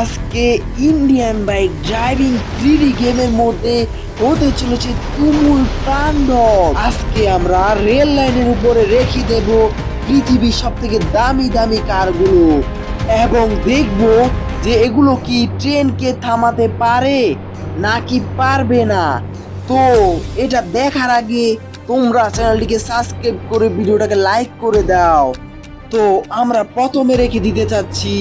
আজকে Indian bike driving 3D গেমের মধ্যে হতে চলেছে তুমুল তাণ্ডব। আজকে আমরা রেল লাইনের উপরে রেখে দেব পৃথিবীর সব থেকে দামি দামি কারগুলো এবং দেখব যে এগুলো কি ট্রেনকে থামাতে পারে নাকি পারবে না। তো এটা দেখার আগে তোমরা চ্যানেলটিকে সাবস্ক্রাইব করে ভিডিওটাকে লাইক করে দাও। তো আমরা প্রথমে রেখে দিতে চাচ্ছি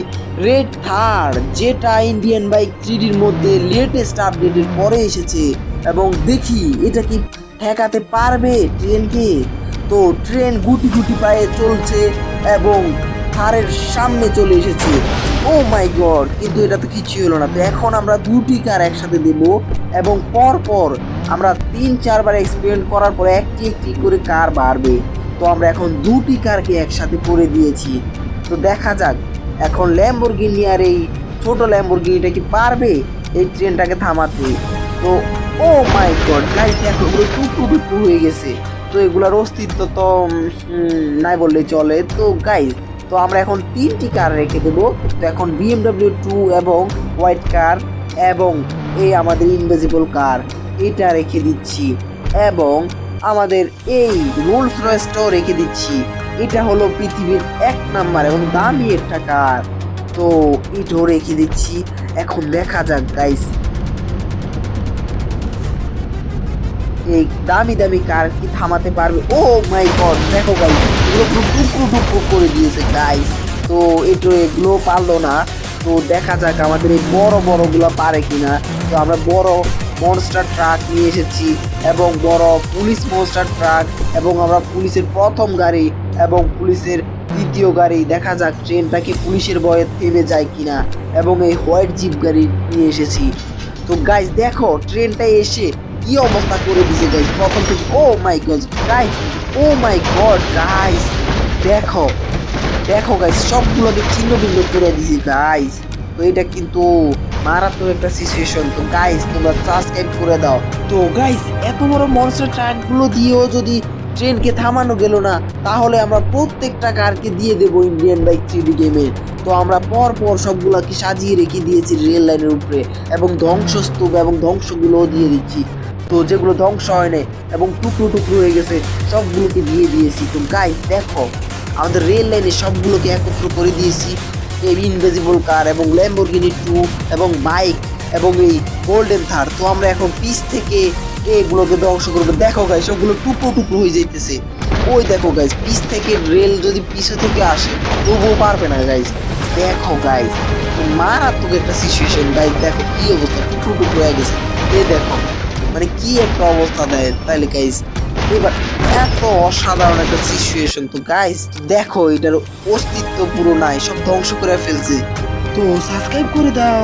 রেড থার, যেটা ইন্ডিয়ান বাইক 3Dর মধ্যে লেটেস্ট আপডেটের পরে এসেছে এবং দেখি এটা কি ঠেকাতে পারবে ট্রেনকে। তো ট্রেন গুটি গুটি পায়ে চলছে এবং থারের সামনে চলে এসেছে। ও মাই গড, কিন্তু এটা তো কিছুই হলো না। তো এখন আমরা দুটি কার একসাথে দেব এবং পর পর আমরা 3-4 বার এক্সপেরিমেন্ট করার পর একটি একটি করে কার বাড়বে। তো আমরা এখন দুটি কারকে একসাথে করে দিয়েছি। তো দেখা যাক এখন ল্যাম্বরগিনি আর এই ছোট ল্যাম্বরগিনিটা কি পারবে এই ট্রেনটাকে থামাতে। তো ও মাই গড গাইস, দেখো এগুলো টুকরো টুকরো হয়ে গেছে। তো এগুলোর অস্তিত্ব তো নাই বললেই চলে। তো গাইস, তো আমরা এখন 3টি কার রেখে দেবো। তো এখন BMW 2 এবং হোয়াইট কার এবং এই আমাদের ইনভিজিবল কার এটা রেখে দিচ্ছি এবং আমাদের এই রোলস রয়েসটাও রেখে দিচ্ছি। এটা হলো পৃথিবীর 1 নাম্বার এবং দামি একটা কার। তো এটাও রেখে দিচ্ছি। এখন দেখা যাক গাইস এই দামি দামি কার কি থামাতে পারবে। ও মাই গড, দেখো গাইস এগুলো পুরো টুকরো টুকরো করে দিয়েছে গাইস। তো এগুলো পারলো না। তো দেখা যাক আমাদের এই বড় বড়গুলো পারে কিনা। তো আমরা বড় মনস্টার ট্রাক নিয়ে এসেছি এবং বড় পুলিশ মনস্টার ট্রাক এবং আমরা পুলিশের প্রথম গাড়ি এবং পুলিশের দ্বিতীয় গাড়ি। দেখা যাক ট্রেনটাকে পুলিশের ভয়ে থেমে যায় কিনা এবং এই হোয়াইট জিপ গাড়ি নিয়ে এসেছি। তো গাইস দেখো ট্রেনটা এসে কি অবস্থা করে দিয়েছে গাইস প্রথম থেকে। ও মাই গড গাইস, ও মাই গড গাইস, দেখো দেখো গাইস সবগুলোকে ছিন্ন ভিন্ন করে দিয়েছে গাইস। তো এটা কিন্তু মারাত্মক একটা সিচুয়েশন। তো গাইস তোমরা সাবস্ক্রাইব করে দাও। তো গাইস এত বড় মনস্টার ট্রাকগুলো দিয়েও যদি ট্রেনকে থামানো গেল না, তাহলে আমরা প্রত্যেকটা কারকে দিয়ে দেবো ইন্ডিয়ান বাইক 3D গেমের। তো আমরা পর পর সবগুলোকে সাজিয়ে রেখে দিয়েছি রেল লাইনের উপরে এবং ধ্বংসস্তূপ এবং ধ্বংসগুলোও দিয়ে দিচ্ছি। তো যেগুলো ধ্বংস হয় না এবং টুকরো টুকরো হয়ে গেছে সবগুলোকে দিয়ে দিয়েছি। তো গাইস দেখো আমাদের রেল লাইনে সবগুলোকে একত্র করে দিয়েছি। এই ইনভিজিবল কার এবং ল্যাম্বরগিনি 2 এবং বাইক এবং এই গোল্ডেন থার। তো আমরা এখন পিছ থেকে এগুলোকে ধ্বংস করবো। দেখো গাইস সবগুলো টুকরো টুকরো হয়ে যাইতেছে। ওই দেখো গাইস পিছ থেকে রেল যদি পিছু থেকে আসে তবুও পারবে না গাইস। দেখো গাইস মারাত্মক একটা সিচুয়েশন গাইস, দেখো কি অবস্থা টুকরো টুকরো হয়ে গেছে। এই দেখো মানে কি একটা অবস্থা দেয় তাইলে গাইস। এবার এত অসাধারণ একটা সিচুয়েশন। তো গাইস দেখো এটার অস্তিত্ব পুরো নাই, সব ধ্বংস করে ফেলছে। তো সাবস্ক্রাইব করে দাও।